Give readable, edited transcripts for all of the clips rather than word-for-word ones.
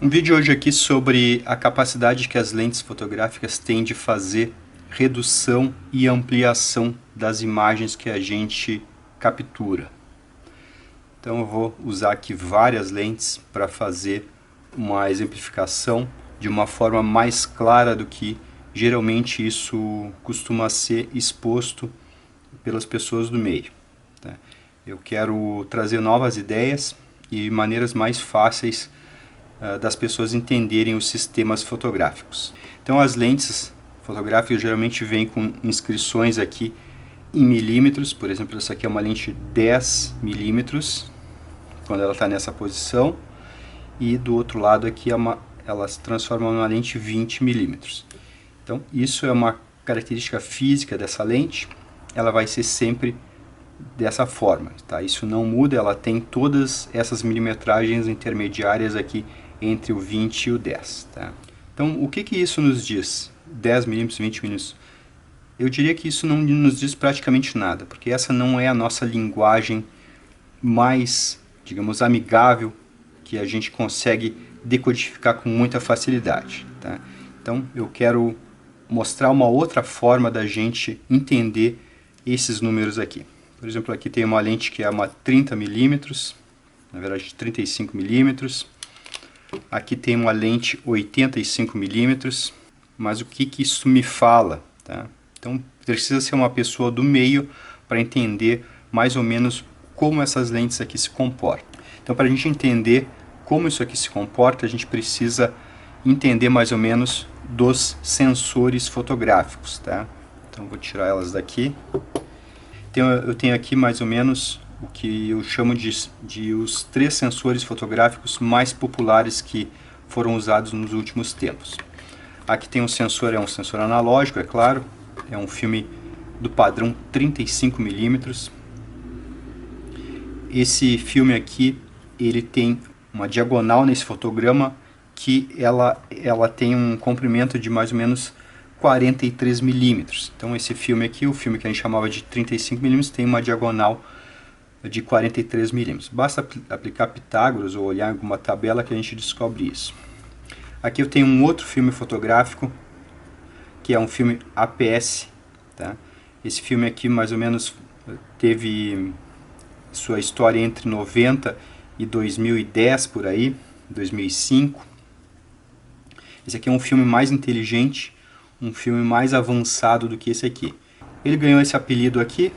Um vídeo hoje aqui sobre a capacidade que as lentes fotográficas têm de fazer redução e ampliação das imagens que a gente captura. Então eu vou usar aqui várias lentes para fazer uma exemplificação de uma forma mais clara do que geralmente isso costuma ser exposto pelas pessoas do meio. Eu quero trazer novas ideias e maneiras mais fáceis das pessoas entenderem os sistemas fotográficos. Então as lentes fotográficas geralmente vêm com inscrições aqui em milímetros. Por exemplo, essa aqui é uma lente 10 milímetros, quando ela está nessa posição, e do outro lado aqui ela se transforma numa lente 20 milímetros. Então isso é uma característica física dessa lente, ela vai ser sempre dessa forma, tá? Isso não muda, ela tem todas essas milimetragens intermediárias aqui entre o 20 e o 10, tá? Então o que isso nos diz? 10 milímetros, 20 milímetros? Eu diria que isso não nos diz praticamente nada, porque essa não é a nossa linguagem mais, digamos, amigável, que a gente consegue decodificar com muita facilidade, tá? Então eu quero mostrar uma outra forma da gente entender esses números aqui. Por exemplo, aqui tem uma lente que é uma 30 milímetros, na verdade 35 milímetros. Aqui tem uma lente 85 milímetros, mas o que isso me fala, tá? Então precisa ser uma pessoa do meio para entender mais ou menos como essas lentes aqui se comportam. Então, para a gente entender como isso aqui se comporta, a gente precisa entender mais ou menos dos sensores fotográficos, tá? Então vou tirar elas daqui. Então, eu tenho aqui mais ou menos o que eu chamo de os 3 sensores fotográficos mais populares que foram usados nos últimos tempos. Aqui tem um sensor, é um sensor analógico, é claro, é um filme do padrão 35 milímetros. Esse filme aqui, ele tem uma diagonal nesse fotograma que ela tem um comprimento de mais ou menos 43 milímetros. Então esse filme aqui, o filme que a gente chamava de 35 milímetros, tem uma diagonal de 43 milímetros. Basta aplicar Pitágoras ou olhar em alguma tabela que a gente descobre isso. Aqui eu tenho um outro filme fotográfico, que é um filme APS, tá? Esse filme aqui mais ou menos teve sua história entre 90 e 2010, por aí, 2005. Esse aqui é um filme mais inteligente, um filme mais avançado do que esse aqui. Ele ganhou esse apelido aqui,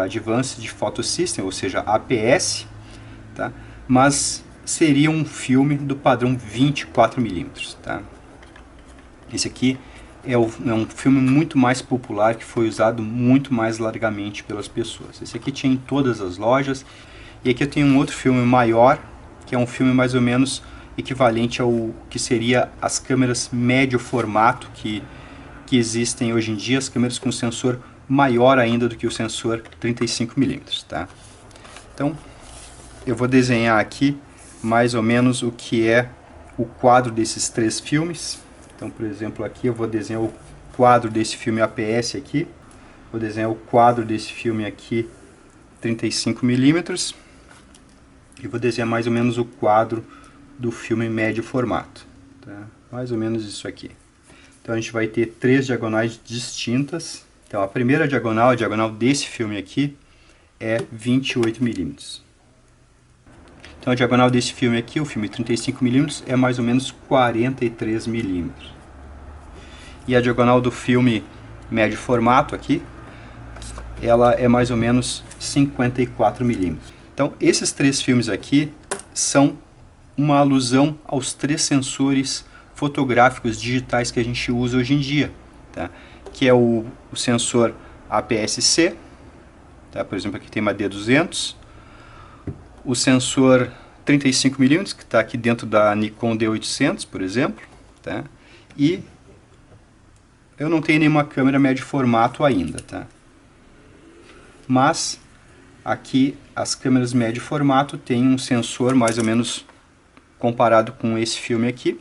Advanced Photo System, ou seja, APS, tá? Mas seria um filme do padrão 24 milímetros, tá? Esse aqui é um filme muito mais popular, que foi usado muito mais largamente pelas pessoas. Esse aqui tinha em todas as lojas. E aqui eu tenho um outro filme maior, que é um filme mais ou menos equivalente ao que seria as câmeras médio formato que existem hoje em dia, as câmeras com sensor maior ainda do que o sensor 35 milímetros, tá? Então, eu vou desenhar aqui mais ou menos o que é o quadro desses 3 filmes. Então, por exemplo, aqui eu vou desenhar o quadro desse filme APS aqui, vou desenhar o quadro desse filme aqui 35 milímetros e vou desenhar mais ou menos o quadro do filme médio formato, tá? Mais ou menos isso aqui. Então a gente vai ter 3 diagonais distintas. Então a primeira diagonal, a diagonal desse filme aqui, é 28 milímetros. Então a diagonal desse filme aqui, o filme 35 milímetros, é mais ou menos 43 milímetros. E a diagonal do filme médio formato aqui, ela é mais ou menos 54 milímetros. Então esses 3 filmes aqui são uma alusão aos 3 sensores fotográficos digitais que a gente usa hoje em dia, tá? Que é o sensor APS-C, tá? Por exemplo, aqui tem uma D200, o sensor 35 milímetros, que está aqui dentro da Nikon D800, por exemplo, tá? E eu não tenho nenhuma câmera médio formato ainda, tá? Mas aqui as câmeras médio formato têm um sensor mais ou menos comparado com esse filme aqui,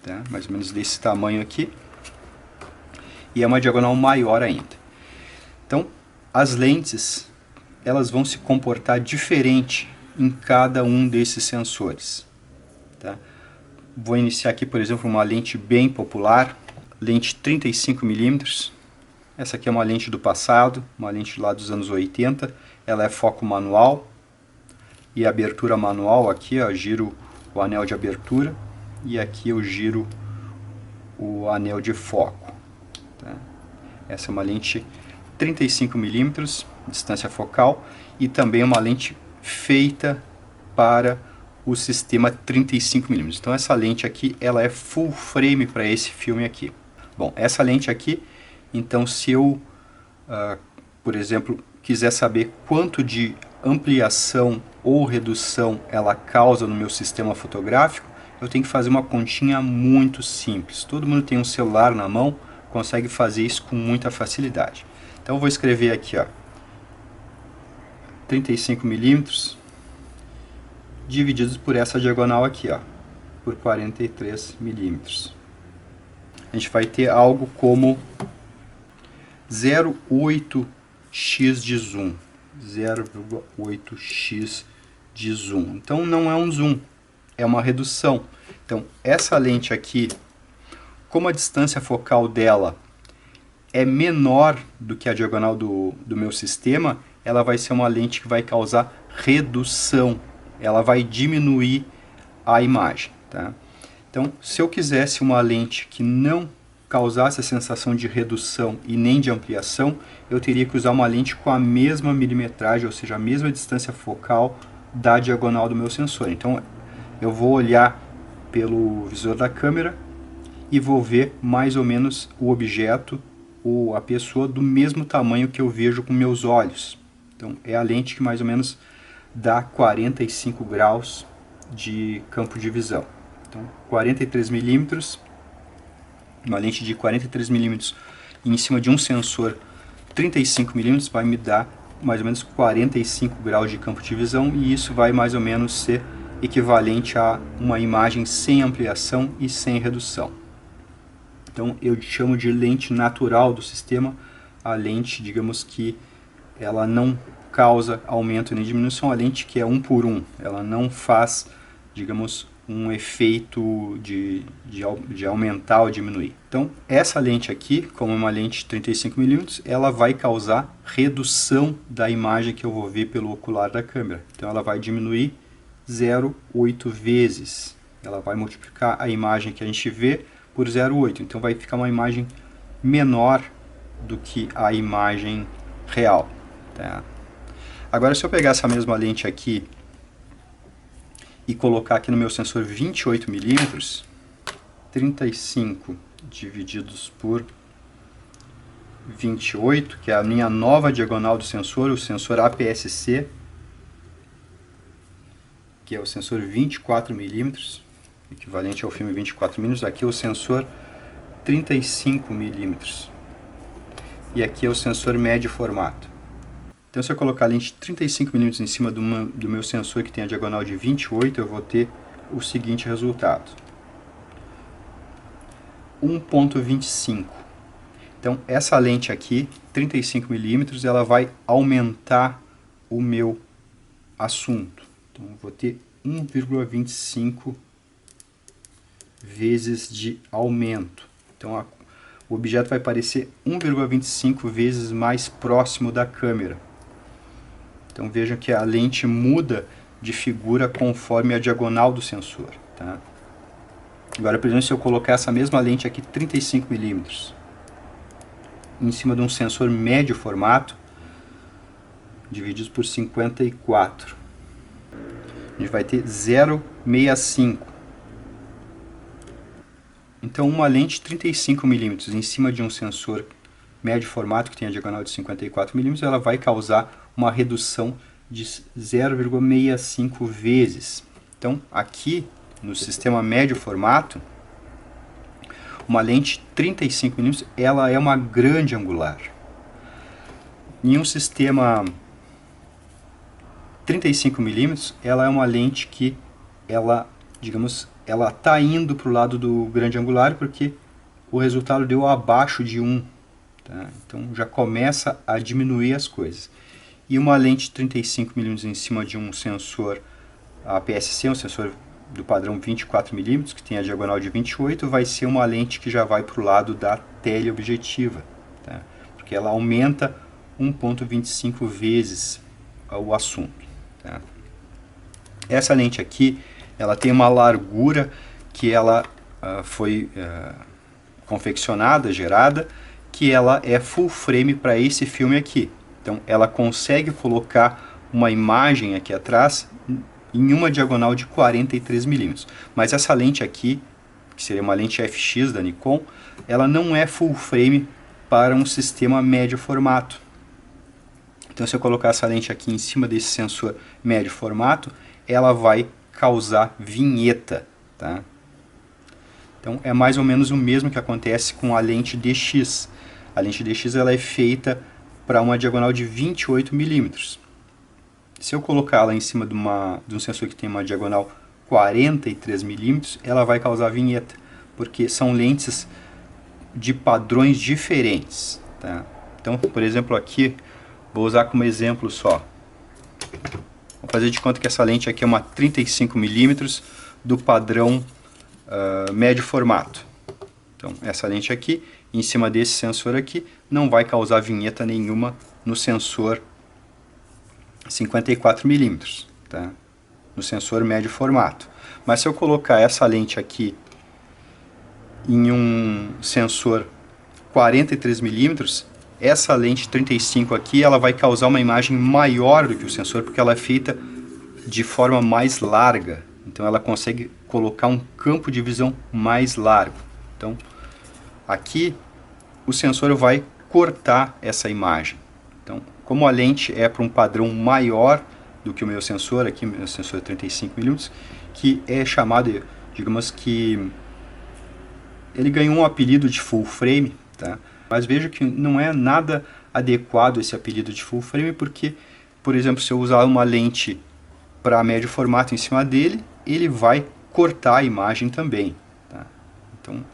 tá? Mais ou menos desse tamanho aqui, e é uma diagonal maior ainda. Então, as lentes, elas vão se comportar diferente em cada um desses sensores, tá? Vou iniciar aqui, por exemplo, uma lente bem popular, lente 35mm. Essa aqui é uma lente do passado, uma lente lá dos anos 80. Ela é foco manual e abertura manual. Aqui eu giro o anel de abertura e aqui eu giro o anel de foco. Tá? Essa é uma lente 35mm, distância focal, e também uma lente feita para o sistema 35mm. Então essa lente aqui, ela é full frame para esse filme aqui. Bom, essa lente aqui, então se eu, por exemplo, quiser saber quanto de ampliação ou redução ela causa no meu sistema fotográfico, eu tenho que fazer uma continha muito simples. Todo mundo tem um celular na mão, consegue fazer isso com muita facilidade. Então eu vou escrever aqui, ó, 35mm divididos por essa diagonal aqui, ó, por 43mm. A gente vai ter algo como 0,8x de zoom. 0,8x de zoom. Então não é um zoom, é uma redução. Então essa lente aqui, como a distância focal dela é menor do que a diagonal do meu sistema, ela vai ser uma lente que vai causar redução. Ela vai diminuir a imagem. Tá? Então, se eu quisesse uma lente que não causasse a sensação de redução e nem de ampliação, eu teria que usar uma lente com a mesma milimetragem, ou seja, a mesma distância focal da diagonal do meu sensor. Então, eu vou olhar pelo visor da câmera e vou ver mais ou menos o objeto ou a pessoa do mesmo tamanho que eu vejo com meus olhos. Então, é a lente que mais ou menos dá 45 graus de campo de visão. Então, 43mm, uma lente de 43mm em cima de um sensor 35mm vai me dar mais ou menos 45 graus de campo de visão, e isso vai mais ou menos ser equivalente a uma imagem sem ampliação e sem redução. Então eu chamo de lente natural do sistema, a lente, digamos que ela não causa aumento nem diminuição, a lente que é 1 por 1, ela não faz, digamos, um efeito de aumentar ou diminuir. Então essa lente aqui, como uma lente 35mm, ela vai causar redução da imagem que eu vou ver pelo ocular da câmera. Então ela vai diminuir 0,8 vezes, ela vai multiplicar a imagem que a gente vê por 0,8, então vai ficar uma imagem menor do que a imagem real. Tá? Agora, se eu pegar essa mesma lente aqui e colocar aqui no meu sensor 28mm, 35 divididos por 28, que é a minha nova diagonal do sensor, o sensor APS-C, que é o sensor 24mm, equivalente ao filme 24mm, aqui é o sensor 35mm, e aqui é o sensor médio formato. Então se eu colocar a lente 35mm em cima do meu sensor que tem a diagonal de 28, eu vou ter o seguinte resultado. 1,25. Então essa lente aqui, 35mm, ela vai aumentar o meu assunto. Então eu vou ter 1,25 vezes de aumento. Então o objeto vai parecer 1,25 vezes mais próximo da câmera. Então vejam que a lente muda de figura conforme a diagonal do sensor. Tá? Agora, por exemplo, se eu colocar essa mesma lente aqui, 35mm, em cima de um sensor médio formato, dividido por 54, a gente vai ter 0,65. Então uma lente 35mm em cima de um sensor médio formato que tem a diagonal de 54mm, ela vai causar uma redução de 0,65 vezes. Então aqui no sistema médio formato, uma lente 35mm, ela é uma grande angular. Em um sistema 35mm, ela é uma lente que ela, digamos, ela está indo para o lado do grande angular porque o resultado deu abaixo de 1. Tá? Então já começa a diminuir as coisas. E uma lente 35mm em cima de um sensor APS-C, um sensor do padrão 24mm, que tem a diagonal de 28, vai ser uma lente que já vai para o lado da teleobjetiva, tá? Porque ela aumenta 1,25 vezes o assunto, tá? Essa lente aqui, ela tem uma largura que ela foi confeccionada, gerada, que ela é full frame para esse filme aqui. Então ela consegue colocar uma imagem aqui atrás em uma diagonal de 43mm. Mas essa lente aqui, que seria uma lente FX da Nikon, ela não é full frame para um sistema médio formato. Então se eu colocar essa lente aqui em cima desse sensor médio formato, ela vai causar vinheta, tá? Então é mais ou menos o mesmo que acontece com a lente DX. A lente DX ela é feita para uma diagonal de 28mm. Se eu colocá-la em cima de um sensor que tem uma diagonal 43mm, ela vai causar vinheta, porque são lentes de padrões diferentes, tá? Então, por exemplo, aqui, vou usar como exemplo só. Vou fazer de conta que essa lente aqui é uma 35mm do padrão médio formato. Então, essa lente aqui, em cima desse sensor aqui, não vai causar vinheta nenhuma no sensor 54mm, tá? No sensor médio formato. Mas se eu colocar essa lente aqui em um sensor 43mm, essa lente 35 aqui, ela vai causar uma imagem maior do que o sensor, porque ela é feita de forma mais larga. Então ela consegue colocar um campo de visão mais largo. Então aqui o sensor vai cortar essa imagem. Então, como a lente é para um padrão maior do que o meu sensor, aqui meu sensor é 35mm, que é chamado, digamos que ele ganhou um apelido de full frame, tá? Mas veja que não é nada adequado esse apelido de full frame, porque, por exemplo, se eu usar uma lente para médio formato em cima dele, ele vai cortar a imagem também, tá? Então,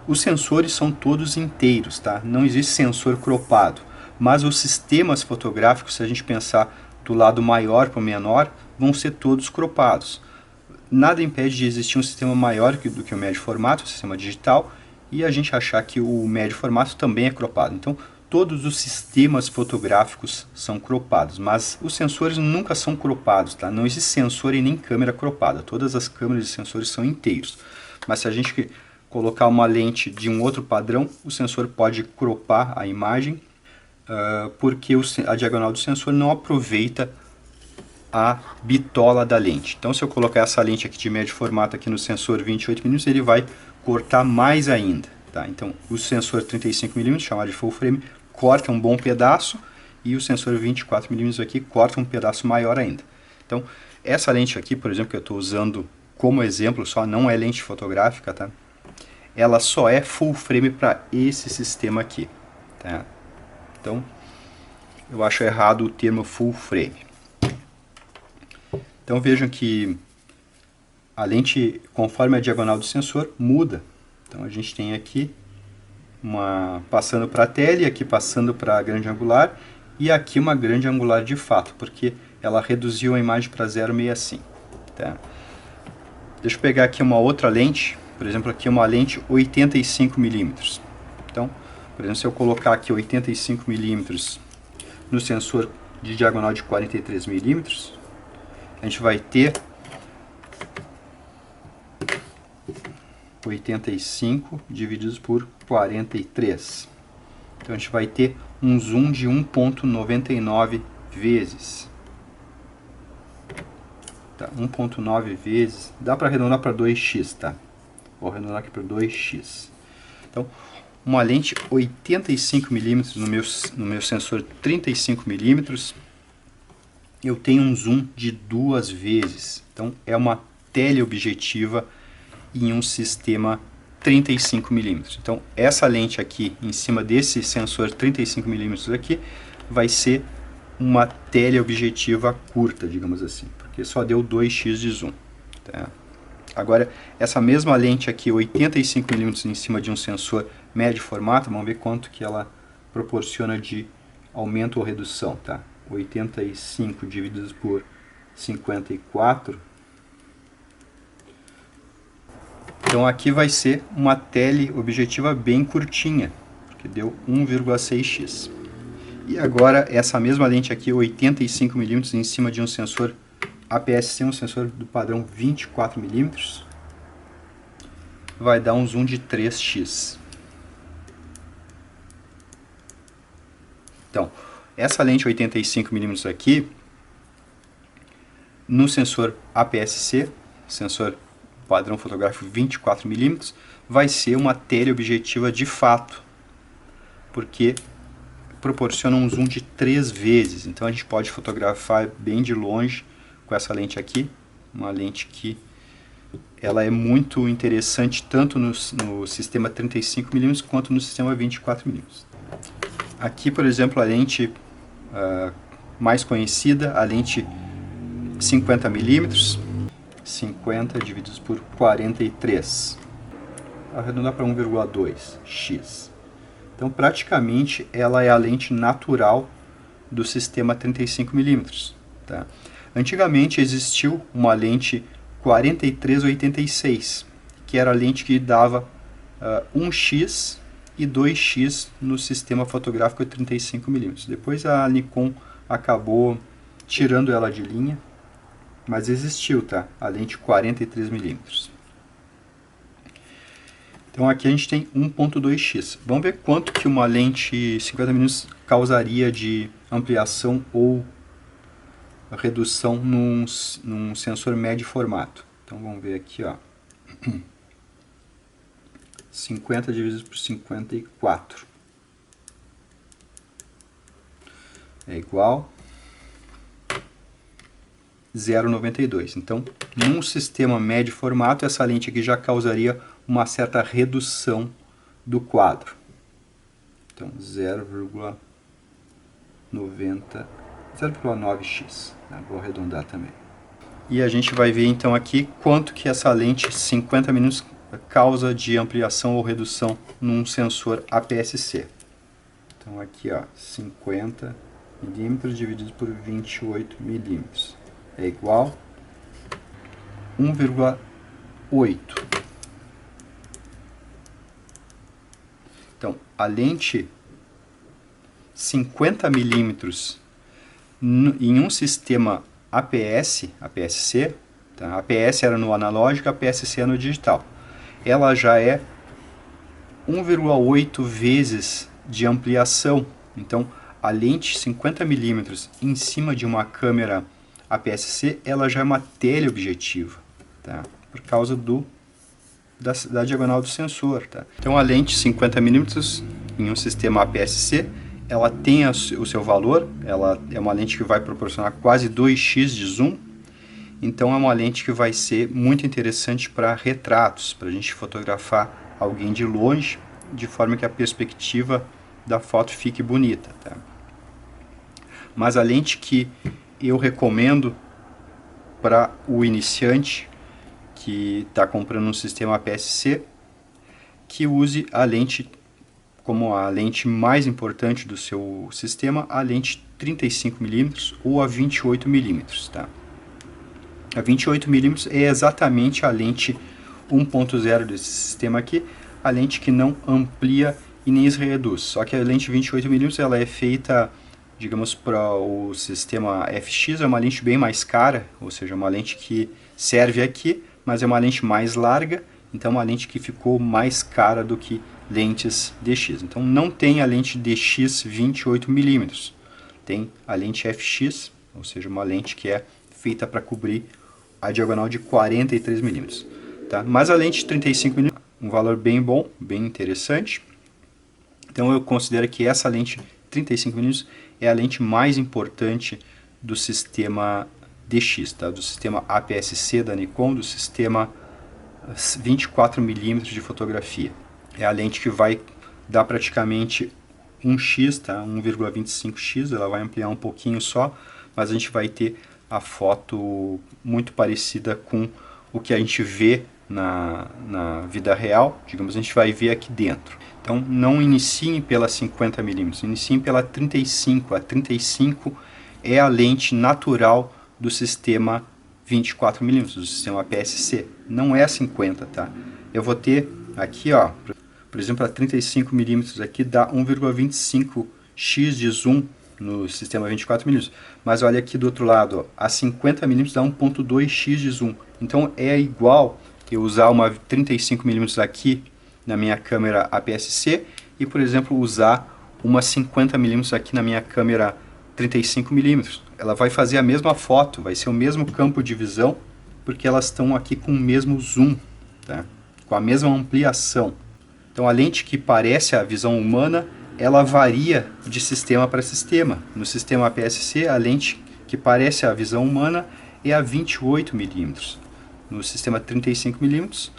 os sensores são todos inteiros, tá? Não existe sensor cropado, mas os sistemas fotográficos, se a gente pensar do lado maior para o menor, vão ser todos cropados. Nada impede de existir um sistema maior do que o médio formato, o sistema digital, e a gente achar que o médio formato também é cropado. Então, todos os sistemas fotográficos são cropados, mas os sensores nunca são cropados, tá? Não existe sensor e nem câmera cropada. Todas as câmeras e sensores são inteiros. Mas se a gente colocar uma lente de um outro padrão, o sensor pode cropar a imagem, porque a diagonal do sensor não aproveita a bitola da lente. Então, se eu colocar essa lente aqui de médio formato aqui no sensor 28mm, ele vai cortar mais ainda, tá? Então, o sensor 35mm, chamado de full frame, corta um bom pedaço, e o sensor 24mm aqui corta um pedaço maior ainda. Então, essa lente aqui, por exemplo, que eu estou usando como exemplo, só não é lente fotográfica, tá? Ela só é full frame para esse sistema aqui, tá? Então, eu acho errado o termo full frame. Então vejam que a lente, conforme a diagonal do sensor, muda. Então a gente tem aqui uma passando para a tele, aqui passando para a grande angular, e aqui uma grande angular de fato, porque ela reduziu a imagem para 0,65. Tá? Deixa eu pegar aqui uma outra lente, por exemplo, aqui uma lente 85mm. Então, por exemplo, se eu colocar aqui 85mm no sensor de diagonal de 43mm, a gente vai ter 85 divididos por 43. Então a gente vai ter um zoom de 1,99 vezes. Tá, 1,9 vezes. Dá para arredondar para 2x, tá? Vou arredondar aqui para 2x. Então, uma lente 85mm no meu sensor 35mm, eu tenho um zoom de 2 vezes. Então é uma teleobjetiva em um sistema 35mm. Então essa lente aqui em cima desse sensor 35mm aqui vai ser uma teleobjetiva curta, digamos assim, porque só deu 2x de zoom. Tá? Agora essa mesma lente aqui 85mm em cima de um sensor médio formato, vamos ver quanto que ela proporciona de aumento ou redução, tá? 85 divididos por 54 Então aqui vai ser uma teleobjetiva bem curtinha, que deu 1,6x. E agora essa mesma lente aqui, 85mm, em cima de um sensor APS-C, um sensor do padrão 24mm, vai dar um zoom de 3x. Então, essa lente 85mm aqui, no sensor APS-C, sensor padrão fotográfico 24mm, vai ser uma teleobjetiva de fato, porque proporciona um zoom de 3 vezes. Então a gente pode fotografar bem de longe com essa lente aqui, uma lente que ela é muito interessante tanto no sistema 35mm quanto no sistema 24mm. Aqui, por exemplo, a lente mais conhecida, a lente 50mm, 50 divididos por 43, arredondar para 1,2x. Então, praticamente, ela é a lente natural do sistema 35mm. Tá? Antigamente existiu uma lente 43-86, que era a lente que dava 1x e 2x no sistema fotográfico 35mm. Depois a Nikon acabou tirando ela de linha, mas existiu, tá? A lente 43mm. Então aqui a gente tem 1.2x. Vamos ver quanto que uma lente 50mm causaria de ampliação ou redução num sensor médio formato. Então vamos ver aqui, ó. 50 dividido por 54 é igual 0,92. Então, num sistema médio formato, essa lente aqui já causaria uma certa redução do quadro. Então, 0,9x. Vou arredondar também. E a gente vai ver então aqui quanto que essa lente 50mm causa de ampliação ou redução num sensor APS-C. Então aqui, ó, 50 mm dividido por 28 mm é igual 1,8. Então, a lente 50 mm em um sistema APS-C, tá? APS era no analógico, APS-C é no digital. Ela já é 1,8 vezes de ampliação. Então, a lente 50mm em cima de uma câmera APS-C, ela já é uma teleobjetiva, tá? Por causa da diagonal do sensor. Tá? Então, a lente 50mm em um sistema APS-C, ela tem o seu valor, ela é uma lente que vai proporcionar quase 2x de zoom. Então é uma lente que vai ser muito interessante para retratos, para a gente fotografar alguém de longe, de forma que a perspectiva da foto fique bonita. Tá? Mas a lente que eu recomendo para o iniciante que está comprando um sistema APS-C, que use a lente como a lente mais importante do seu sistema, a lente 35mm ou a 28mm. Tá? A 28mm é exatamente a lente 1.0 desse sistema aqui, a lente que não amplia e nem reduz. Só que a lente 28mm ela é feita, digamos, para o sistema FX, é uma lente bem mais cara, ou seja, uma lente que serve aqui, mas é uma lente mais larga, então é uma lente que ficou mais cara do que lentes DX. Então não tem a lente DX 28mm, tem a lente FX, ou seja, uma lente que é feita para cobrir a diagonal de 43mm. Tá? Mas a lente 35mm, um valor bem bom, bem interessante. Então eu considero que essa lente 35mm é a lente mais importante do sistema DX, tá? Do sistema APS-C da Nikon, do sistema 24mm de fotografia. É a lente que vai dar praticamente 1x, tá? 1,25x, ela vai ampliar um pouquinho só, mas a gente vai ter a foto muito parecida com o que a gente vê na vida real, digamos, a gente vai ver aqui dentro. Então não iniciem pela 50mm, iniciem pela 35. A 35 é a lente natural do sistema 24mm, do sistema APS-C. Não é a 50, tá? eu vou ter aqui, ó, por exemplo, a 35 mm aqui dá 1,25x de zoom no sistema 24 mm. Mas olha aqui do outro lado, ó, a 50 mm dá 1,2x de zoom. Então é igual eu usar uma 35 mm aqui na minha câmera APS-C e, por exemplo, usar uma 50 mm aqui na minha câmera 35 mm. Ela vai fazer a mesma foto, vai ser o mesmo campo de visão, porque elas estão aqui com o mesmo zoom, tá? Com a mesma ampliação. Então a lente que parece a visão humana, ela varia de sistema para sistema. No sistema APS-C, a lente que parece a visão humana é a 28 mm. No sistema 35 mm,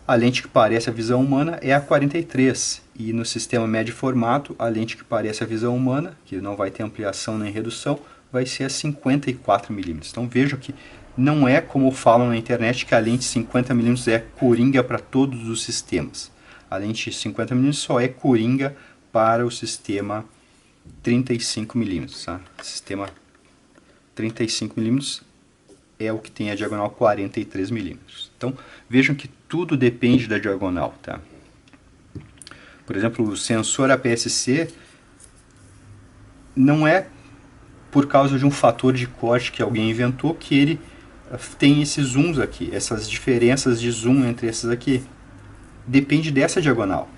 a lente que parece a visão humana é a 43. E no sistema médio formato, a lente que parece a visão humana, que não vai ter ampliação nem redução, vai ser a 54 mm. Então vejam que não é como falam na internet que a lente 50 mm é coringa para todos os sistemas. A lente 50 mm só é coringa para o sistema 35 mm. Tá? Sistema 35 mm é o que tem a diagonal 43 mm. Então vejam que tudo depende da diagonal. Tá? Por exemplo, o sensor APS-C não é por causa de um fator de corte que alguém inventou que ele tem esses zooms aqui, essas diferenças de zoom entre esses aqui. Depende dessa diagonal.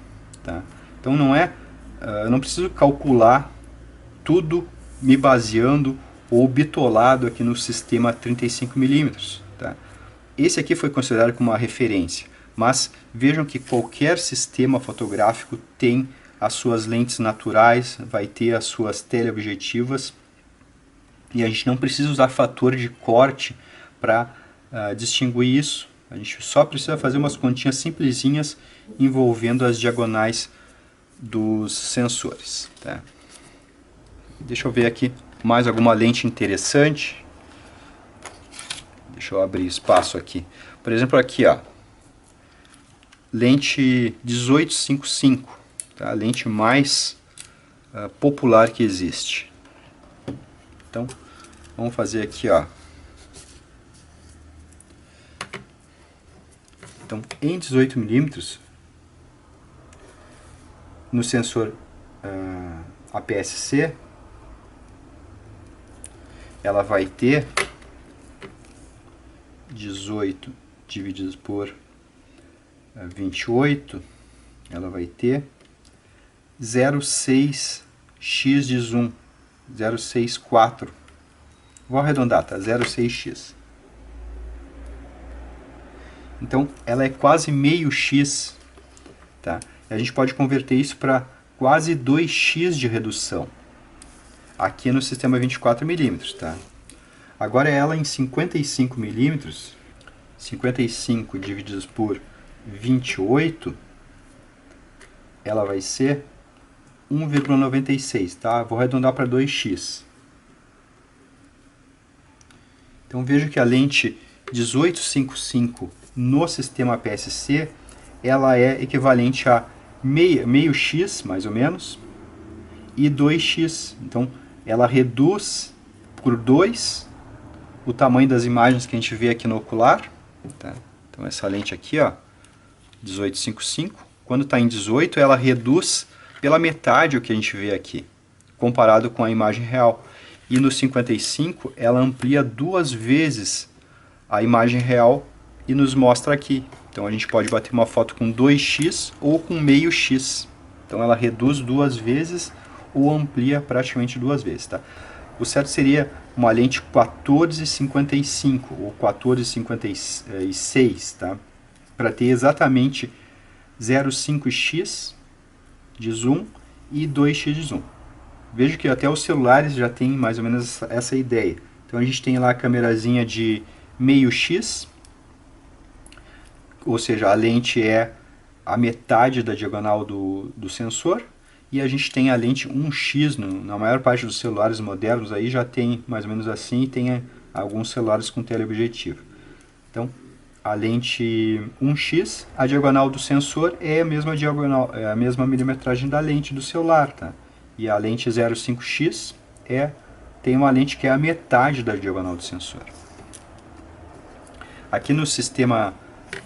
Tá? Então não é, eu não preciso calcular tudo me baseando ou bitolado aqui no sistema 35 mm. Tá? Esse aqui foi considerado como uma referência, mas vejam que qualquer sistema fotográfico tem as suas lentes naturais, vai ter as suas teleobjetivas, e a gente não precisa usar fator de corte para distinguir isso. A gente só precisa fazer umas continhas simplesinhas envolvendo as diagonais dos sensores. Tá? Deixa eu ver aqui mais alguma lente interessante. Deixa eu abrir espaço aqui. Por exemplo, aqui, ó, lente 1855, tá? A lente mais popular que existe. Então, vamos fazer aqui, ó. Então, em 18 mm, no sensor APS-C, ela vai ter 18 dividido por 28, ela vai ter 0,6x de zoom, 0,64. Vou arredondar, tá? 0,6x. Então, ela é quase meio x, tá? E a gente pode converter isso para quase 2x de redução. Aqui no sistema 24 mm, tá? Agora ela em 55 mm, 55 divididos por 28, ela vai ser 1,96, tá? Vou arredondar para 2x. Então veja que a lente 1855 no sistema APS-C, ela é equivalente a meio x, mais ou menos, e 2x. Então ela reduz por 2 o tamanho das imagens que a gente vê aqui no ocular. Tá? Então essa lente aqui, ó, 1855, quando está em 18, ela reduz pela metade o que a gente vê aqui, comparado com a imagem real. E no 55, ela amplia 2 vezes a imagem real e nos mostra aqui. Então a gente pode bater uma foto com 2x ou com meio x. Então ela reduz 2 vezes ou amplia praticamente 2 vezes. Tá? O certo seria uma lente 1455 ou 1456, tá? Para ter exatamente 0,5x de zoom e 2x de zoom. Veja que até os celulares já têm mais ou menos essa ideia. Então a gente tem lá a câmerazinha de meio x, ou seja, a lente é a metade da diagonal do sensor, e a gente tem a lente 1x, na maior parte dos celulares modernos aí já tem mais ou menos assim, e tem alguns celulares com teleobjetivo. Então, a lente 1x, a diagonal do sensor é a mesma diagonal, é a mesma milimetragem da lente do celular, tá? E a lente 0,5x tem uma lente que é a metade da diagonal do sensor. Aqui no sistema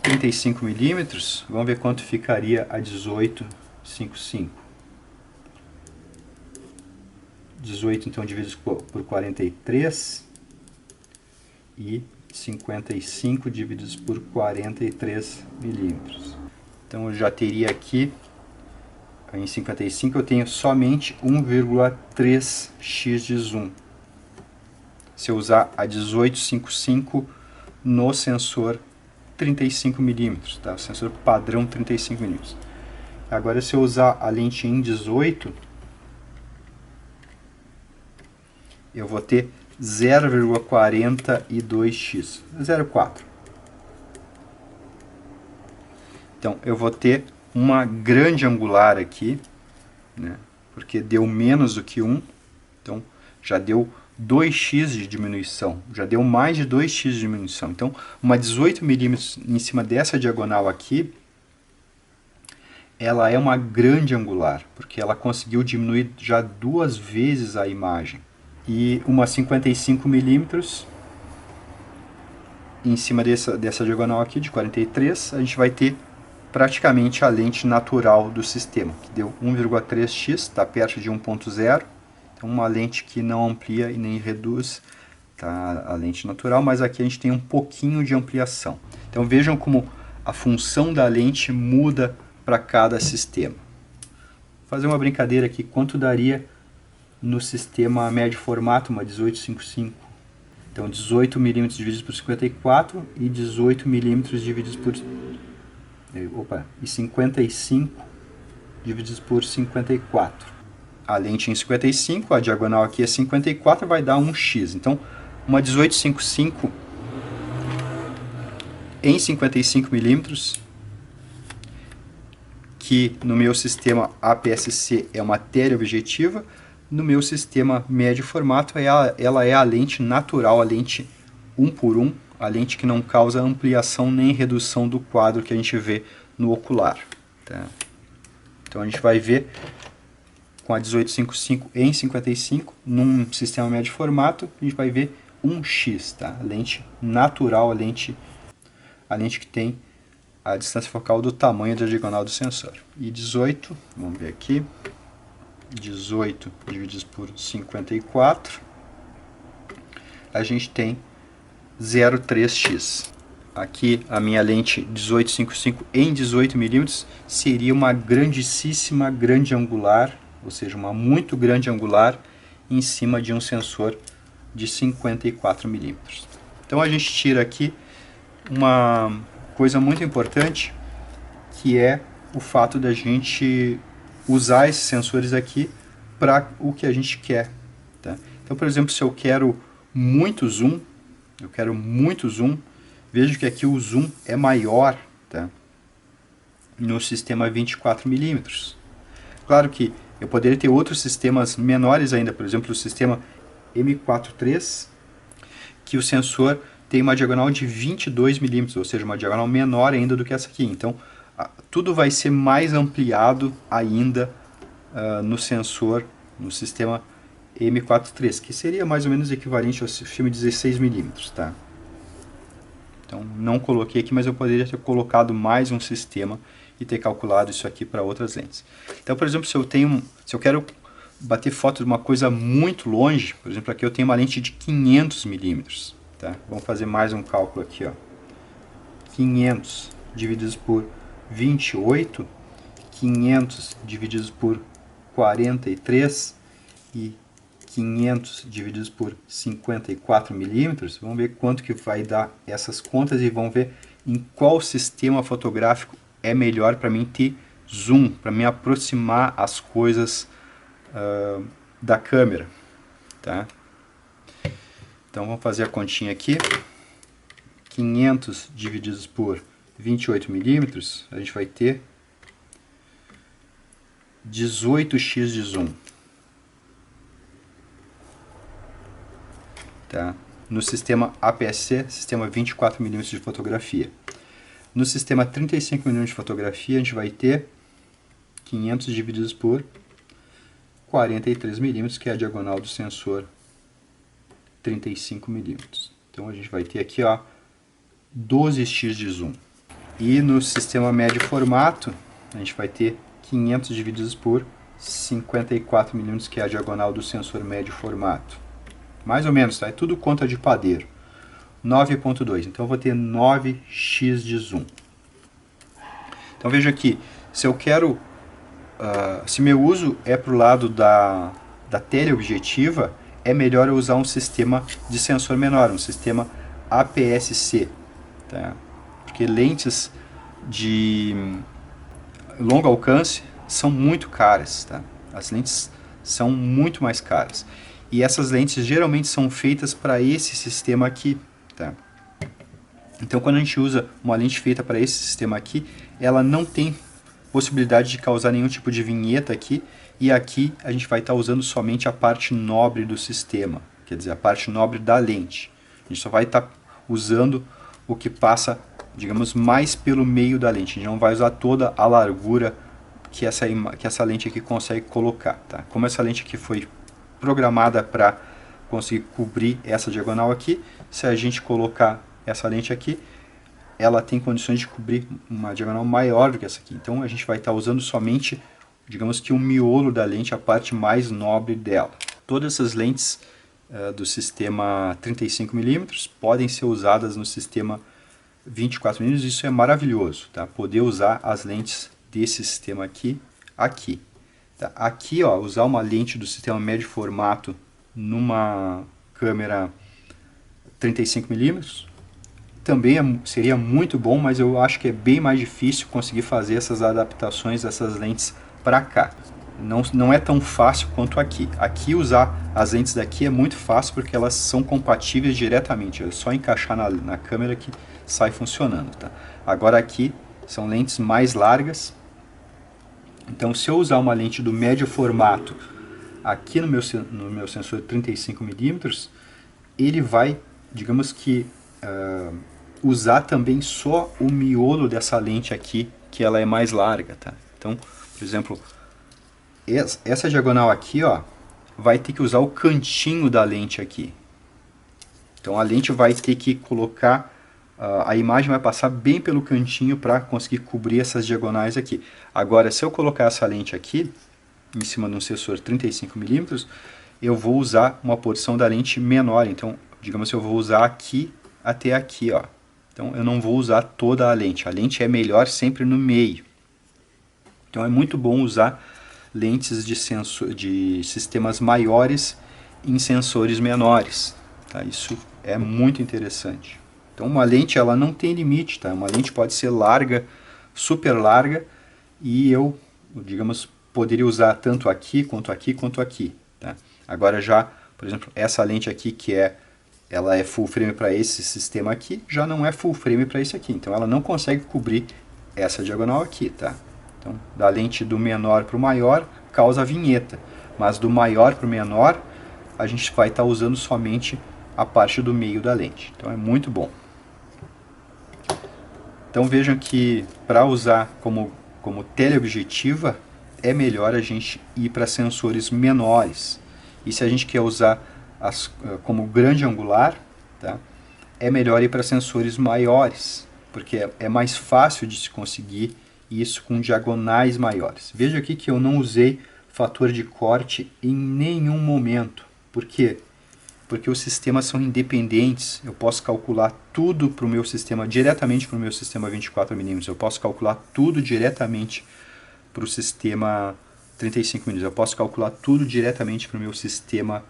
35 milímetros, vamos ver quanto ficaria a 18,55. 18 então dividido por 43 e 55 divididos por 43 milímetros. Então eu já teria aqui, em 55 eu tenho somente 1,3x de zoom. Se eu usar a 1855 no sensor 35 milímetros, tá? O sensor padrão 35 milímetros. Agora se eu usar a lente em 18, eu vou ter 0,42x, 0,4. Então, eu vou ter uma grande angular aqui, né, porque deu menos do que 1, então já deu 2x de diminuição, já deu mais de 2x de diminuição. Então, uma 18 milímetros em cima dessa diagonal aqui, ela é uma grande angular, porque ela conseguiu diminuir já 2 vezes a imagem. E uma 55 milímetros em cima dessa diagonal aqui, de 43, a gente vai ter praticamente a lente natural do sistema, que deu 1,3x, está perto de 1.0, então uma lente que não amplia e nem reduz, tá, a lente natural, mas aqui a gente tem um pouquinho de ampliação. Então vejam como a função da lente muda para cada sistema. Vou fazer uma brincadeira aqui, quanto daria no sistema médio formato, uma 1855. Então 18 mm divididos por 54 e 18 mm divididos por... e 55 divididos por 54. A lente em 55, a diagonal aqui é 54, vai dar 1x. Então, uma 1855 em 55 milímetros, que no meu sistema APS-C é uma teleobjetiva, no meu sistema médio formato ela é a lente natural, a lente 1 por 1, a lente que não causa ampliação nem redução do quadro que a gente vê no ocular. Tá? Então a gente vai ver com a 1855 em 55, num sistema médio formato, a gente vai ver 1x, tá? A lente natural, a lente que tem a distância focal do tamanho da diagonal do sensor. E 18, vamos ver aqui, 18 divididos por 54, a gente tem 0,3x. Aqui a minha lente 1855 em 18 milímetros seria uma grandíssima grande angular, ou seja, uma muito grande angular em cima de um sensor de 54 milímetros. Então a gente tira aqui uma coisa muito importante, que é o fato da gente usar esses sensores aqui para o que a gente quer. Tá? Então, por exemplo, se eu quero muito zoom, vejo que aqui o zoom é maior, tá? No sistema 24 milímetros. Claro que eu poderia ter outros sistemas menores ainda, por exemplo, o sistema M4.3, que o sensor tem uma diagonal de 22 milímetros, ou seja, uma diagonal menor ainda do que essa aqui. Então, tudo vai ser mais ampliado ainda no sensor, no sistema M4.3, que seria mais ou menos equivalente ao filme 16 milímetros, tá? Então, não coloquei aqui, mas eu poderia ter colocado mais um sistema e ter calculado isso aqui para outras lentes. Então, por exemplo, se eu quero bater foto de uma coisa muito longe, por exemplo, aqui eu tenho uma lente de 500 milímetros. Tá? Vamos fazer mais um cálculo aqui. Ó. 500 divididos por 28, 500 divididos por 43 e 500 divididos por 54 milímetros. Vamos ver quanto que vai dar essas contas e vamos ver em qual sistema fotográfico é melhor para mim ter zoom, para me aproximar as coisas da câmera. Tá? Então vamos fazer a continha aqui. 500 divididos por 28 milímetros, a gente vai ter 18x de zoom. Tá? No sistema APS-C, sistema 24 milímetros de fotografia. No sistema 35 milímetros de fotografia, a gente vai ter 500 divididos por 43 milímetros, que é a diagonal do sensor 35 milímetros. Então a gente vai ter aqui, ó, 12x de zoom. E no sistema médio formato, a gente vai ter 500 divididos por 54 mm, que é a diagonal do sensor médio formato. Mais ou menos, tá? É tudo conta de padeiro. 9.2, então eu vou ter 9x de zoom. Então veja aqui, se eu quero, se meu uso é para o lado da teleobjetiva, é melhor eu usar um sistema de sensor menor, um sistema APS-C, tá? Porque lentes de longo alcance são muito caras, tá? As lentes são muito mais caras. E essas lentes geralmente são feitas para esse sistema aqui, tá? Então quando a gente usa uma lente feita para esse sistema aqui, ela não tem possibilidade de causar nenhum tipo de vinheta aqui, e aqui a gente vai estar usando somente a parte nobre do sistema, quer dizer, a parte nobre da lente. A gente só vai estar usando o que passa, digamos, mais pelo meio da lente. A gente não vai usar toda a largura que essa lente aqui consegue colocar, tá? Como essa lente aqui foi programada para conseguir cobrir essa diagonal aqui, se a gente colocar essa lente aqui, ela tem condições de cobrir uma diagonal maior do que essa aqui. Então a gente vai estar usando somente, digamos que o miolo da lente, a parte mais nobre dela. Todas essas lentes do sistema 35mm podem ser usadas no sistema 24mm, isso é maravilhoso, tá? Poder usar as lentes desse sistema aqui, tá? Aqui, ó, usar uma lente do sistema médio formato numa câmera 35mm também seria muito bom, mas eu acho que é bem mais difícil conseguir fazer essas adaptações dessas lentes para cá. Não é tão fácil quanto aqui. Aqui usar as lentes daqui é muito fácil porque elas são compatíveis diretamente. É só encaixar na câmera que sai funcionando, tá? Agora aqui são lentes mais largas. Então se eu usar uma lente do médio formato aqui no meu sensor 35mm, ele vai, digamos que, usar também só o miolo dessa lente aqui, que ela é mais larga, tá? Então, por exemplo, essa diagonal aqui, ó, vai ter que usar o cantinho da lente aqui. Então a lente vai ter que colocar, a imagem vai passar bem pelo cantinho para conseguir cobrir essas diagonais aqui. Agora, se eu colocar essa lente aqui, em cima de um sensor 35mm, eu vou usar uma porção da lente menor. Então, digamos que eu vou usar aqui até aqui, ó. Então eu não vou usar toda a lente é melhor sempre no meio. Então é muito bom usar lentes de sistemas maiores em sensores menores, tá? Isso é muito interessante. Então uma lente ela não tem limite, tá? Uma lente pode ser larga, super larga, e eu, digamos, poderia usar tanto aqui, quanto aqui, quanto aqui, tá? Agora já, por exemplo, essa lente aqui ela é full frame para esse sistema aqui, já não é full frame para esse aqui. Então ela não consegue cobrir essa diagonal aqui, tá? Então, da lente do menor para o maior, causa vinheta. Mas do maior para o menor, a gente vai estar usando somente a parte do meio da lente. Então é muito bom. Então vejam que para usar como teleobjetiva, é melhor a gente ir para sensores menores. E se a gente quer usar como grande angular, tá? É melhor ir para sensores maiores, porque é mais fácil de se conseguir isso com diagonais maiores. Veja aqui que eu não usei fator de corte em nenhum momento. Por quê? Porque os sistemas são independentes. Eu posso calcular tudo para o meu sistema, diretamente para o meu sistema 24mm. Eu posso calcular tudo diretamente para o sistema 35mm. Eu posso calcular tudo diretamente para o meu sistema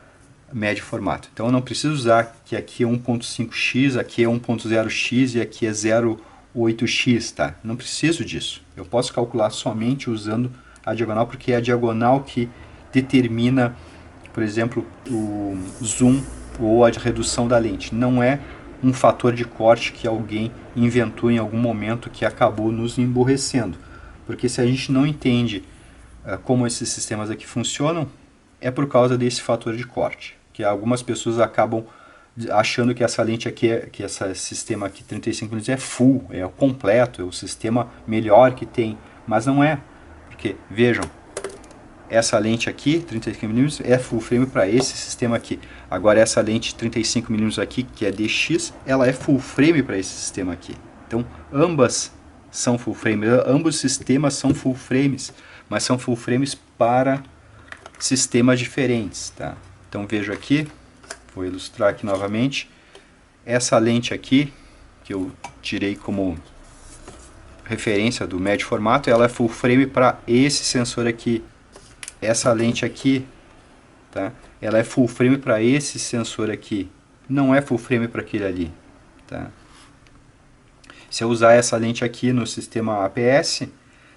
médio formato. Então eu não preciso usar que aqui é 1.5x, aqui é 1.0x e aqui é 0.8x, tá? Não preciso disso. Eu posso calcular somente usando a diagonal, porque é a diagonal que determina, por exemplo, o zoom ou a redução da lente. Não é um fator de corte que alguém inventou em algum momento que acabou nos emburrecendo. Porque se a gente não entende como esses sistemas aqui funcionam, é por causa desse fator de corte. Que algumas pessoas acabam achando que essa lente aqui, que esse sistema aqui 35mm é full, é o completo, é o sistema melhor que tem. Mas não é. Porque, vejam, essa lente aqui, 35mm, é full frame para esse sistema aqui. Agora essa lente 35mm aqui, que é DX, ela é full frame para esse sistema aqui. Então, ambas são full frame. Ambos os sistemas são full frames, mas são full frames para sistemas diferentes, tá? Então vejo aqui, vou ilustrar aqui novamente, essa lente aqui, que eu tirei como referência do médio formato, ela é full frame para esse sensor aqui. Essa lente aqui, tá? Ela é full frame para esse sensor aqui, não é full frame para aquele ali, tá? Se eu usar essa lente aqui no sistema APS,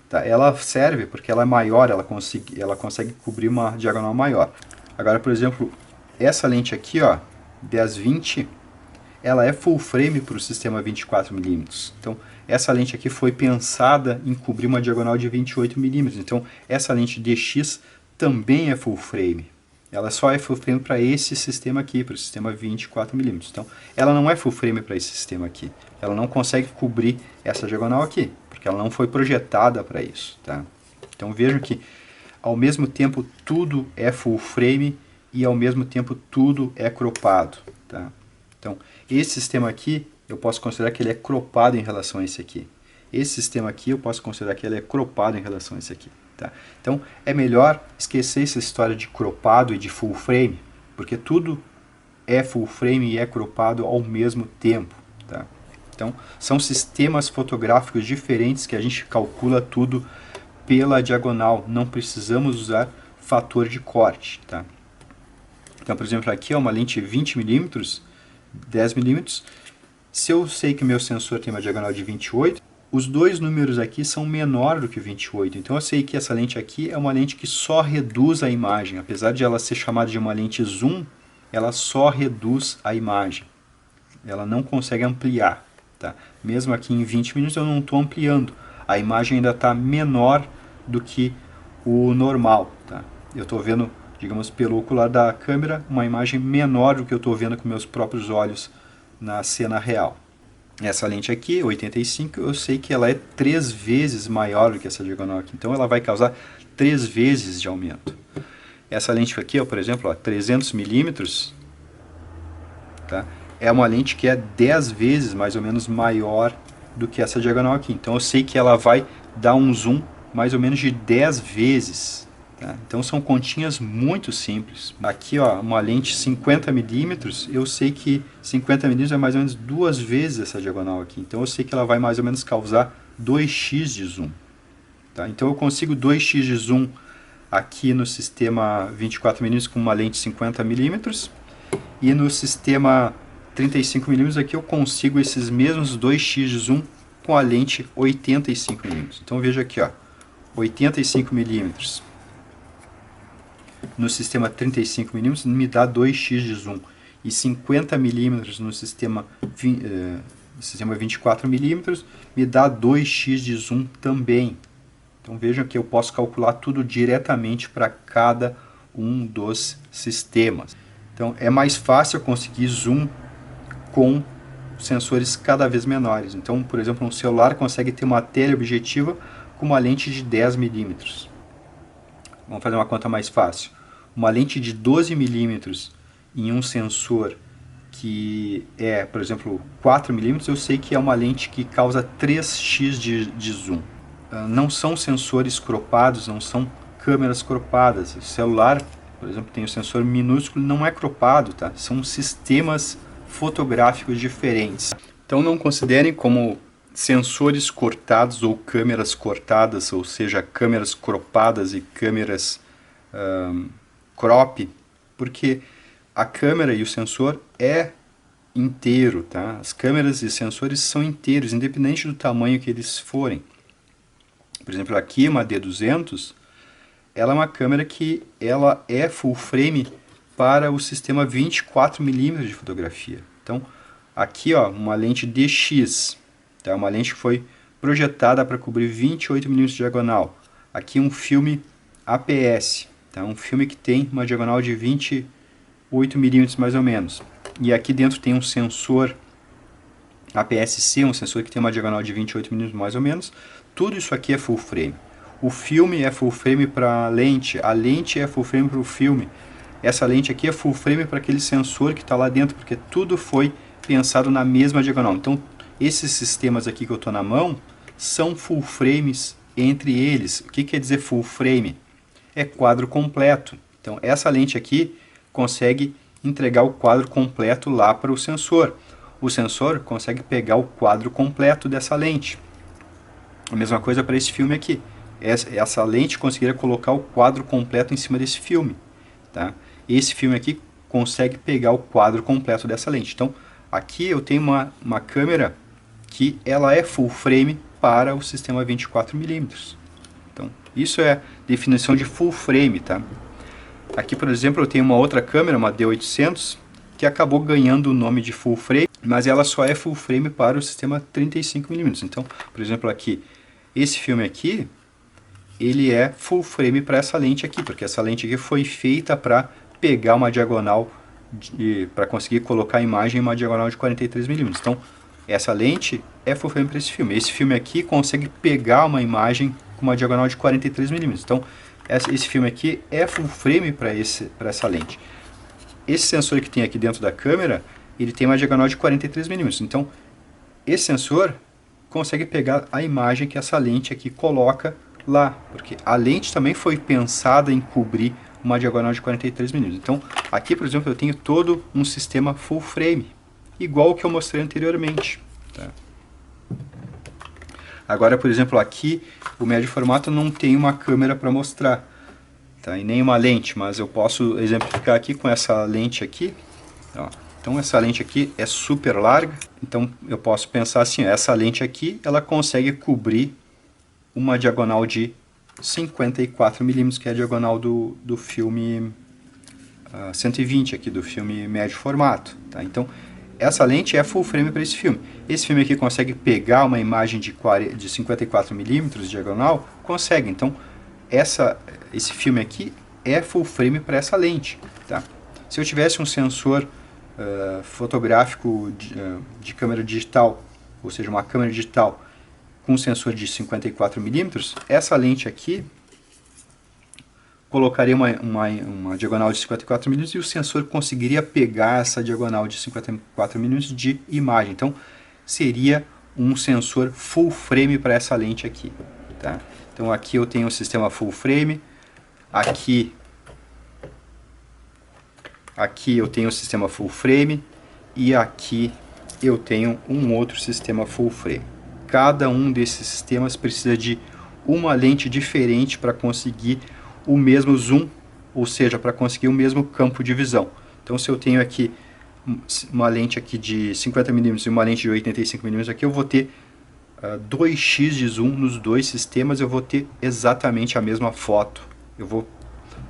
tá, ela serve porque ela é maior, ela consegue cobrir uma diagonal maior. Agora, por exemplo, essa lente aqui, ó, 10-20, ela é full frame para o sistema 24mm. Então, essa lente aqui foi pensada em cobrir uma diagonal de 28mm. Então, essa lente DX também é full frame. Ela só é full frame para esse sistema aqui, para o sistema 24mm. Então, ela não é full frame para esse sistema aqui. Ela não consegue cobrir essa diagonal aqui, porque ela não foi projetada para isso, tá? Então, vejam que, ao mesmo tempo, tudo é full frame e, ao mesmo tempo, tudo é cropado, tá? Então, esse sistema aqui, eu posso considerar que ele é cropado em relação a esse aqui. Esse sistema aqui, eu posso considerar que ele é cropado em relação a esse aqui. Tá? Então, é melhor esquecer essa história de cropado e de full frame, porque tudo é full frame e é cropado ao mesmo tempo. Tá? Então, são sistemas fotográficos diferentes que a gente calcula tudo pela diagonal. Não precisamos usar fator de corte. Tá? Então, por exemplo, aqui é uma lente 20mm, 10mm. Se eu sei que meu sensor tem uma diagonal de 28, os dois números aqui são menor do que 28. Então eu sei que essa lente aqui é uma lente que só reduz a imagem. Apesar de ela ser chamada de uma lente zoom, ela só reduz a imagem. Ela não consegue ampliar. Tá? Mesmo aqui em 20mm eu não estou ampliando. A imagem ainda está menor do que o normal. Tá? Eu estou vendo, digamos, pelo ocular da câmera, uma imagem menor do que eu estou vendo com meus próprios olhos na cena real. Essa lente aqui, 85, eu sei que ela é 3 vezes maior do que essa diagonal aqui. Então ela vai causar 3 vezes de aumento. Essa lente aqui, ó, por exemplo, 300mm, tá? É uma lente que é 10 vezes mais ou menos maior do que essa diagonal aqui. Então eu sei que ela vai dar um zoom mais ou menos de 10 vezes. Tá? Então são continhas muito simples. Aqui, ó, uma lente 50mm, eu sei que 50mm é mais ou menos 2 vezes essa diagonal aqui. Então eu sei que ela vai mais ou menos causar 2x de zoom. Tá? Então eu consigo 2x de zoom aqui no sistema 24mm com uma lente 50mm. E no sistema 35mm aqui eu consigo esses mesmos 2x de zoom com a lente 85mm. Então veja aqui, ó, 85mm. No sistema 35mm me dá 2x de zoom. E 50mm no sistema 24mm me dá 2x de zoom também. Então vejam que eu posso calcular tudo diretamente para cada um dos sistemas. Então é mais fácil conseguir zoom com sensores cada vez menores. Então, por exemplo, um celular consegue ter uma teleobjetiva com uma lente de 10mm. Vamos fazer uma conta mais fácil. Uma lente de 12mm em um sensor que é, por exemplo, 4mm, eu sei que é uma lente que causa 3x de zoom. Não são sensores cropados, não são câmeras cropadas. O celular, por exemplo, tem um sensor minúsculo, não é cropado, tá? São sistemas fotográficos diferentes. Então não considerem como sensores cortados ou câmeras cortadas, ou seja, câmeras cropadas e câmeras crop, porque a câmera e o sensor é inteiro, tá? As câmeras e sensores são inteiros, independente do tamanho que eles forem. Por exemplo, aqui uma D200, ela é uma câmera que ela é full frame para o sistema 24mm de fotografia. Então, aqui, ó, uma lente DX, tá? Uma lente que foi projetada para cobrir 28mm de diagonal. Aqui um filme APS, tá? Um filme que tem uma diagonal de 28mm mais ou menos. E aqui dentro tem um sensor APS-C, um sensor que tem uma diagonal de 28mm mais ou menos. Tudo isso aqui é full frame. O filme é full frame para a lente é full frame para o filme. Essa lente aqui é full frame para aquele sensor que está lá dentro, porque tudo foi pensado na mesma diagonal. Então, esses sistemas aqui que eu estou na mão são full frames entre eles. O que quer dizer full frame? É quadro completo. Então essa lente aqui consegue entregar o quadro completo lá para o sensor. O sensor consegue pegar o quadro completo dessa lente. A mesma coisa para esse filme aqui. Essa lente conseguiria colocar o quadro completo em cima desse filme. Tá? Esse filme aqui consegue pegar o quadro completo dessa lente. Então aqui eu tenho uma câmera que ela é full frame para o sistema 24mm. Então isso é a definição de full frame. Tá? Aqui, por exemplo, eu tenho uma outra câmera, uma D800, que acabou ganhando o nome de full frame, mas ela só é full frame para o sistema 35mm. Então, por exemplo, aqui, esse filme aqui, ele é full frame para essa lente aqui, porque essa lente aqui foi feita para pegar uma diagonal, para conseguir colocar a imagem em uma diagonal de 43mm. Então, essa lente é full frame para esse filme. Esse filme aqui consegue pegar uma imagem com uma diagonal de 43mm. Então, esse filme aqui é full frame para essa lente. Esse sensor que tem aqui dentro da câmera, ele tem uma diagonal de 43mm. Então, esse sensor consegue pegar a imagem que essa lente aqui coloca lá, porque a lente também foi pensada em cobrir uma diagonal de 43mm. Então, aqui, por exemplo, eu tenho todo um sistema full frame, igual o que eu mostrei anteriormente. Tá? Agora, por exemplo, aqui o médio formato não tem uma câmera para mostrar, tá? E nem uma lente, mas eu posso exemplificar aqui com essa lente aqui. Ó. Então essa lente aqui é super larga, então eu posso pensar assim, ó, essa lente aqui ela consegue cobrir uma diagonal de 54mm, que é a diagonal do filme 120 aqui, do filme médio formato. Tá? Então essa lente é full frame para esse filme. Esse filme aqui consegue pegar uma imagem de 54mm diagonal? Consegue. Então, esse filme aqui é full frame para essa lente. Tá? Se eu tivesse um sensor fotográfico de câmera digital, ou seja, uma câmera digital com sensor de 54mm, essa lente aqui colocaria uma diagonal de 54mm e o sensor conseguiria pegar essa diagonal de 54mm de imagem. Então, seria um sensor full frame para essa lente aqui. Tá? Então, aqui eu tenho o sistema full frame. Aqui eu tenho o sistema full frame. E aqui eu tenho um outro sistema full frame. Cada um desses sistemas precisa de uma lente diferente para conseguir o mesmo zoom, ou seja, para conseguir o mesmo campo de visão. Então, se eu tenho aqui uma lente aqui de 50mm e uma lente de 85mm, aqui eu vou ter 2x de zoom nos dois sistemas, eu vou ter exatamente a mesma foto. Eu vou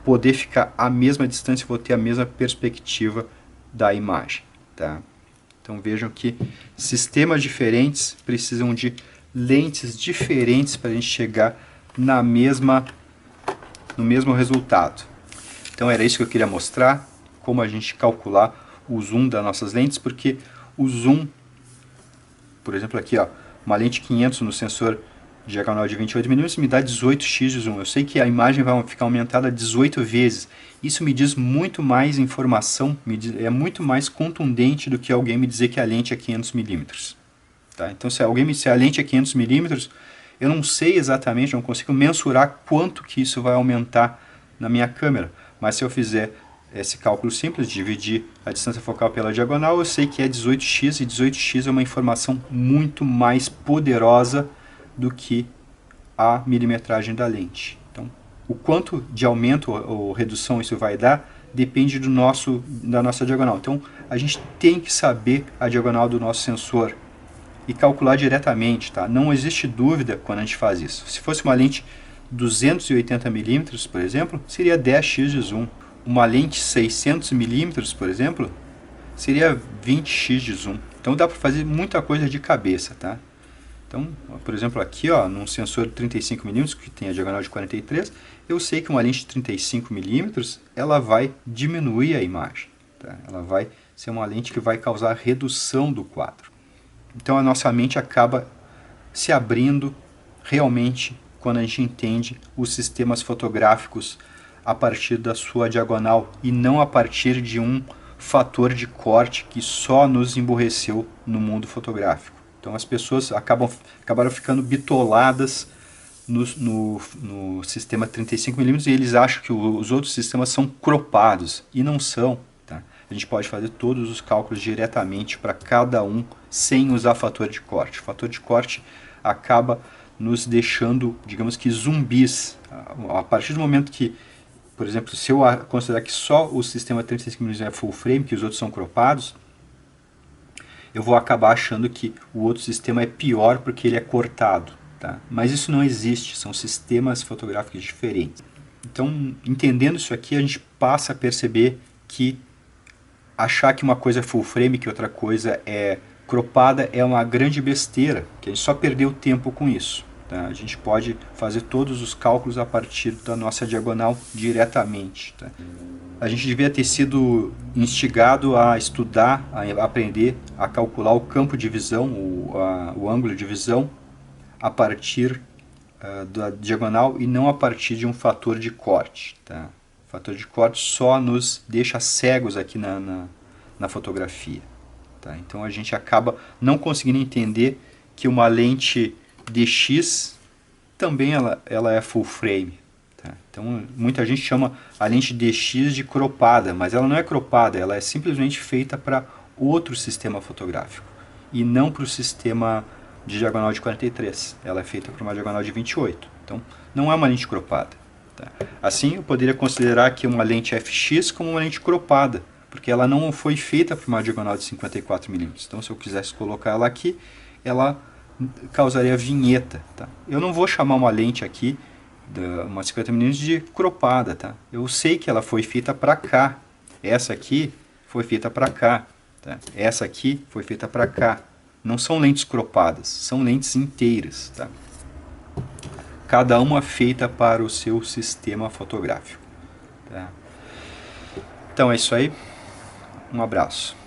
poder ficar à mesma distância, vou ter a mesma perspectiva da imagem. Tá? Então vejam que sistemas diferentes precisam de lentes diferentes para a gente chegar no mesmo resultado. Então era isso que eu queria mostrar, como a gente calcular o zoom das nossas lentes, porque o zoom, por exemplo aqui, ó, uma lente 500 no sensor diagonal de 28mm me dá 18x de zoom. Eu sei que a imagem vai ficar aumentada 18 vezes. Isso me diz muito mais informação, é muito mais contundente do que alguém me dizer que a lente é 500mm. Tá? Então se a lente é 500mm, eu não sei exatamente, não consigo mensurar quanto que isso vai aumentar na minha câmera. Mas se eu fizer esse cálculo simples, dividir a distância focal pela diagonal, eu sei que é 18x, e 18x é uma informação muito mais poderosa do que a milimetragem da lente. Então, o quanto de aumento ou redução isso vai dar depende da nossa diagonal. Então, a gente tem que saber a diagonal do nosso sensor e calcular diretamente. Tá? Não existe dúvida quando a gente faz isso. Se fosse uma lente 280mm, por exemplo, seria 10x de zoom. Uma lente 600mm, por exemplo, seria 20x de zoom. Então dá para fazer muita coisa de cabeça. Tá? Então, por exemplo, aqui, ó, num sensor de 35mm, que tem a diagonal de 43, eu sei que uma lente de 35mm, ela vai diminuir a imagem. Tá? Ela vai ser uma lente que vai causar redução do quadro. Então a nossa mente acaba se abrindo realmente quando a gente entende os sistemas fotográficos a partir da sua diagonal e não a partir de um fator de corte que só nos emburreceu no mundo fotográfico. Então as pessoas acabaram ficando bitoladas no sistema 35mm, e eles acham que os outros sistemas são cropados, e não são. Tá? A gente pode fazer todos os cálculos diretamente para cada um, sem usar fator de corte. O fator de corte acaba nos deixando, digamos que, zumbis. A partir do momento que, por exemplo, se eu considerar que só o sistema 35mm é full frame, que os outros são cropados, eu vou acabar achando que o outro sistema é pior porque ele é cortado. Tá? Mas isso não existe, são sistemas fotográficos diferentes. Então, entendendo isso aqui, a gente passa a perceber que achar que uma coisa é full frame, que outra coisa é cropada, é uma grande besteira, que a gente só perdeu tempo com isso. Tá? A gente pode fazer todos os cálculos a partir da nossa diagonal diretamente. Tá? A gente devia ter sido instigado a estudar, a aprender a calcular o campo de visão, o ângulo de visão, a partir da diagonal e não a partir de um fator de corte. Tá? O fator de corte só nos deixa cegos aqui na fotografia. Tá? Então a gente acaba não conseguindo entender que uma lente DX também ela é full frame. Tá? Então muita gente chama a lente DX de cropada, mas ela não é cropada, ela é simplesmente feita para outro sistema fotográfico e não para o sistema de diagonal de 43. Ela é feita para uma diagonal de 28. Então não é uma lente cropada. Tá? Assim eu poderia considerar que uma lente FX como uma lente cropada, porque ela não foi feita para uma diagonal de 54mm. Então se eu quisesse colocar ela aqui, ela causaria vinheta. Tá? Eu não vou chamar uma lente aqui, uma 50mm, de cropada. Tá? Eu sei que ela foi feita para cá. Essa aqui foi feita para cá. Tá? Essa aqui foi feita para cá. Não são lentes cropadas, são lentes inteiras. Tá? Cada uma feita para o seu sistema fotográfico. Tá? Então é isso aí. Um abraço.